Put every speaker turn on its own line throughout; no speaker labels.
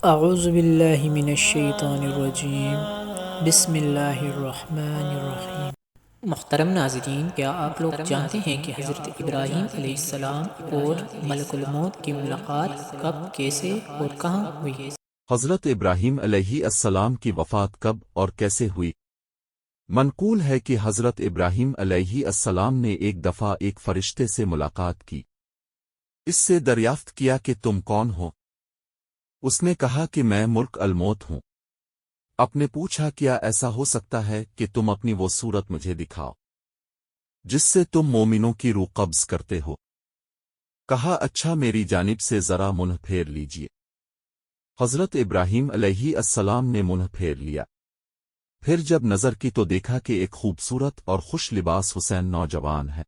اعوذ باللہ من الشیطان الرجیم، بسم اللہ الرحمن الرحیم۔ محترم ناظرین، کیا آپ لوگ جانتے ہیں کہ حضرت ابراہیم علیہ السلام اور ملک الموت کی ملاقات کب، کیسے اور کہاں ہوئی؟
حضرت ابراہیم علیہ السلام کی وفات کب اور کیسے ہوئی؟ منقول ہے کہ حضرت ابراہیم علیہ السلام نے ایک دفعہ ایک فرشتے سے ملاقات کی۔ اس سے دریافت کیا کہ تم کون ہو؟ اس نے کہا کہ میں ملک الموت ہوں۔ آپ نے پوچھا کیا ایسا ہو سکتا ہے کہ تم اپنی وہ صورت مجھے دکھاؤ جس سے تم مومنوں کی روح قبض کرتے ہو؟ کہا اچھا، میری جانب سے ذرا منہ پھیر لیجئے۔ حضرت ابراہیم علیہ السلام نے منہ پھیر لیا۔ پھر جب نظر کی تو دیکھا کہ ایک خوبصورت اور خوش لباس حسین نوجوان ہے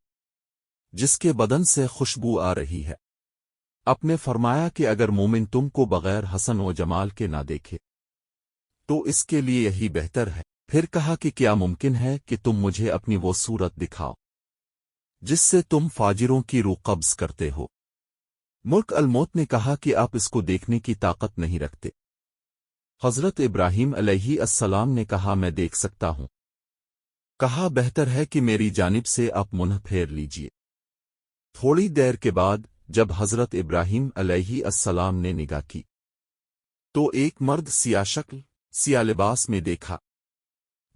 جس کے بدن سے خوشبو آ رہی ہے۔ آپ نے فرمایا کہ اگر مومن تم کو بغیر حسن و جمال کے نہ دیکھے تو اس کے لیے یہی بہتر ہے۔ پھر کہا کہ کیا ممکن ہے کہ تم مجھے اپنی وہ صورت دکھاؤ جس سے تم فاجروں کی روح قبض کرتے ہو؟ ملک الموت نے کہا کہ آپ اس کو دیکھنے کی طاقت نہیں رکھتے۔ حضرت ابراہیم علیہ السلام نے کہا میں دیکھ سکتا ہوں۔ کہا بہتر ہے کہ میری جانب سے آپ منہ پھیر لیجئے۔ تھوڑی دیر کے بعد جب حضرت ابراہیم علیہ السلام نے نگاہ کی تو ایک مرد سیاہ شکل، سیاہ لباس میں دیکھا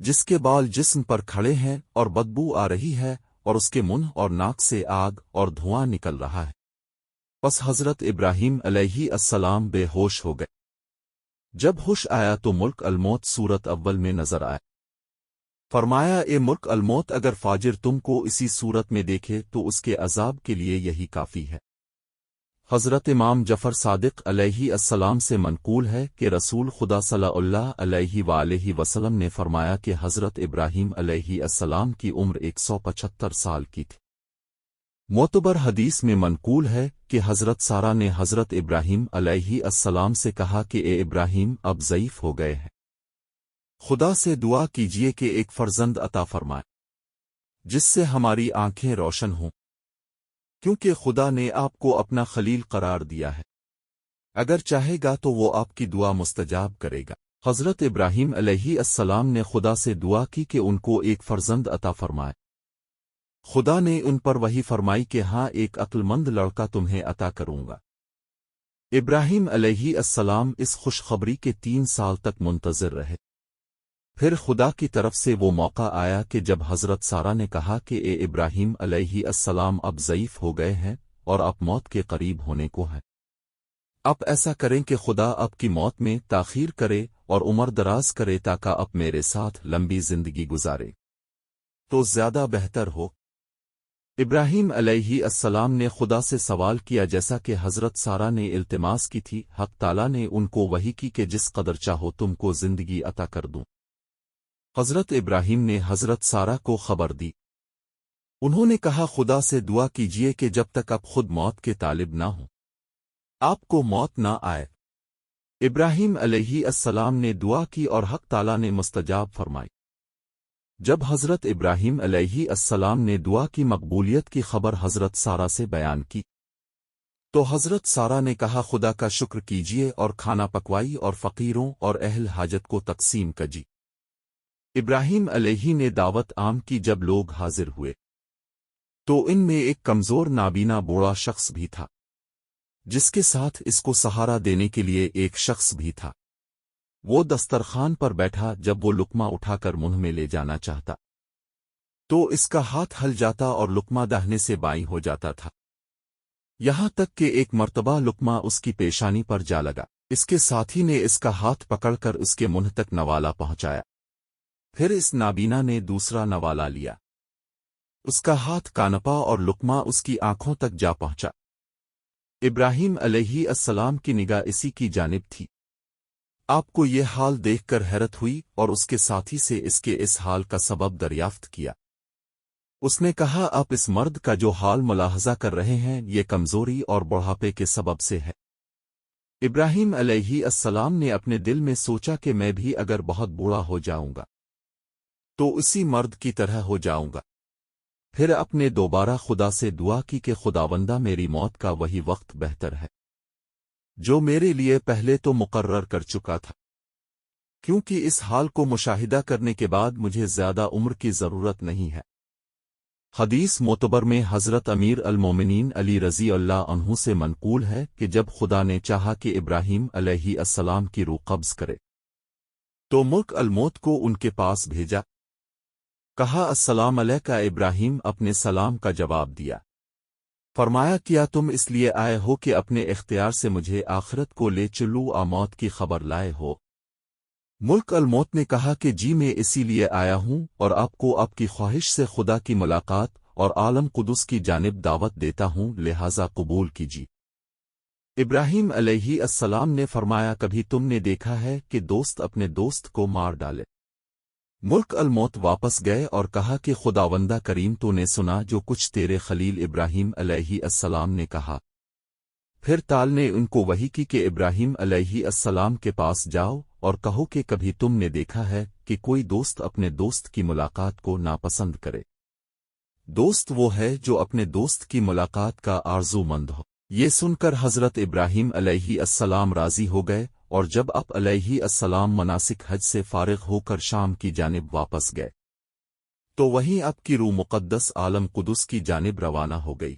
جس کے بال جسم پر کھڑے ہیں اور بدبو آ رہی ہے اور اس کے منہ اور ناک سے آگ اور دھواں نکل رہا ہے۔ پس حضرت ابراہیم علیہ السلام بے ہوش ہو گئے۔ جب ہوش آیا تو ملک الموت صورت اول میں نظر آئے۔ فرمایا اے ملک الموت، اگر فاجر تم کو اسی صورت میں دیکھے تو اس کے عذاب کے لیے یہی کافی ہے۔ حضرت امام جعفر صادق علیہ السلام سے منقول ہے کہ رسول خدا صلی اللہ علیہ وآلہ وسلم نے فرمایا کہ حضرت ابراہیم علیہ السلام کی عمر 175 سال کی تھی۔ معتبر حدیث میں منقول ہے کہ حضرت سارہ نے حضرت ابراہیم علیہ السلام سے کہا کہ اے ابراہیم، اب ضعیف ہو گئے ہیں، خدا سے دعا کیجئے کہ ایک فرزند عطا فرمائے جس سے ہماری آنکھیں روشن ہوں، کیونکہ خدا نے آپ کو اپنا خلیل قرار دیا ہے، اگر چاہے گا تو وہ آپ کی دعا مستجاب کرے گا۔ حضرت ابراہیم علیہ السلام نے خدا سے دعا کی کہ ان کو ایک فرزند عطا فرمائے۔ خدا نے ان پر وحی فرمائی کہ ہاں، ایک عقل مند لڑکا تمہیں عطا کروں گا۔ ابراہیم علیہ السلام اس خوشخبری کے 3 سال تک منتظر رہے۔ پھر خدا کی طرف سے وہ موقع آیا کہ جب حضرت سارہ نے کہا کہ اے ابراہیم علیہ السلام، اب ضعیف ہو گئے ہیں اور آپ موت کے قریب ہونے کو ہیں، آپ ایسا کریں کہ خدا آپ کی موت میں تاخیر کرے اور عمر دراز کرے تاکہ آپ میرے ساتھ لمبی زندگی گزارے تو زیادہ بہتر ہو۔ ابراہیم علیہ السلام نے خدا سے سوال کیا جیسا کہ حضرت سارہ نے التماس کی تھی۔ حق تعالیٰ نے ان کو وحی کی کہ جس قدر چاہو تم کو زندگی عطا کر دوں۔ حضرت ابراہیم نے حضرت سارہ کو خبر دی۔ انہوں نے کہا خدا سے دعا کیجئے کہ جب تک آپ خود موت کے طالب نہ ہوں آپ کو موت نہ آئے۔ ابراہیم علیہ السلام نے دعا کی اور حق تعالیٰ نے مستجاب فرمائی۔ جب حضرت ابراہیم علیہ السلام نے دعا کی مقبولیت کی خبر حضرت سارہ سے بیان کی تو حضرت سارہ نے کہا خدا کا شکر کیجئے اور کھانا پکوائی اور فقیروں اور اہل حاجت کو تقسیم کجی۔ ابراہیم علیہ نے دعوت عام کی۔ جب لوگ حاضر ہوئے تو ان میں ایک کمزور نابینا بوڑھا شخص بھی تھا جس کے ساتھ اس کو سہارا دینے کے لیے ایک شخص بھی تھا۔ وہ دسترخوان پر بیٹھا۔ جب وہ لقمہ اٹھا کر منہ میں لے جانا چاہتا تو اس کا ہاتھ ہل جاتا اور لقمہ داہنے سے بائیں ہو جاتا تھا، یہاں تک کہ ایک مرتبہ لقمہ اس کی پیشانی پر جا لگا۔ اس کے ساتھی نے اس کا ہاتھ پکڑ کر اس کے منہ تک نوالا پہنچایا۔ پھر اس نابینا نے دوسرا نوالا لیا، اس کا ہاتھ کانپا اور لقمہ اس کی آنکھوں تک جا پہنچا۔ ابراہیم علیہ السلام کی نگاہ اسی کی جانب تھی۔ آپ کو یہ حال دیکھ کر حیرت ہوئی اور اس کے ساتھی سے اس کے اس حال کا سبب دریافت کیا۔ اس نے کہا آپ اس مرد کا جو حال ملاحظہ کر رہے ہیں یہ کمزوری اور بڑھاپے کے سبب سے ہے۔ ابراہیم علیہ السلام نے اپنے دل میں سوچا کہ میں بھی اگر بہت بوڑھا ہو جاؤں گا تو اسی مرد کی طرح ہو جاؤں گا۔ پھر اپنے دوبارہ خدا سے دعا کی کہ خداوندہ، میری موت کا وہی وقت بہتر ہے جو میرے لیے پہلے تو مقرر کر چکا تھا، کیونکہ اس حال کو مشاہدہ کرنے کے بعد مجھے زیادہ عمر کی ضرورت نہیں ہے۔ حدیث معتبر میں حضرت امیر المومنین علی رضی اللہ عنہ سے منقول ہے کہ جب خدا نے چاہا کہ ابراہیم علیہ السلام کی روح قبض کرے تو ملک الموت کو ان کے پاس بھیجا، کہا السلام علیکہ ابراہیم، اپنے سلام کا جواب دیا، فرمایا کیا تم اس لیے آئے ہو کہ اپنے اختیار سے مجھے آخرت کو لے چلو آ موت کی خبر لائے ہو؟ ملک الموت نے کہا کہ جی میں اسی لیے آیا ہوں اور آپ کو آپ کی خواہش سے خدا کی ملاقات اور عالم قدس کی جانب دعوت دیتا ہوں، لہذا قبول کیجیے۔ ابراہیم علیہ السلام نے فرمایا کبھی تم نے دیکھا ہے کہ دوست اپنے دوست کو مار ڈالے؟ ملک الموت واپس گئے اور کہا کہ خداوندہ کریم، تو نے سنا جو کچھ تیرے خلیل ابراہیم علیہ السلام نے کہا؟ پھر تال نے ان کو وحی کی کہ ابراہیم علیہ السلام کے پاس جاؤ اور کہو کہ کبھی تم نے دیکھا ہے کہ کوئی دوست اپنے دوست کی ملاقات کو ناپسند کرے؟ دوست وہ ہے جو اپنے دوست کی ملاقات کا آرزو مند ہو۔ یہ سن کر حضرت ابراہیم علیہ السلام راضی ہو گئے، اور جب آپ علیہ السلام مناسک حج سے فارغ ہو کر شام کی جانب واپس گئے تو وہیں آپ کی روح مقدس عالم قدس کی جانب روانہ ہو گئی۔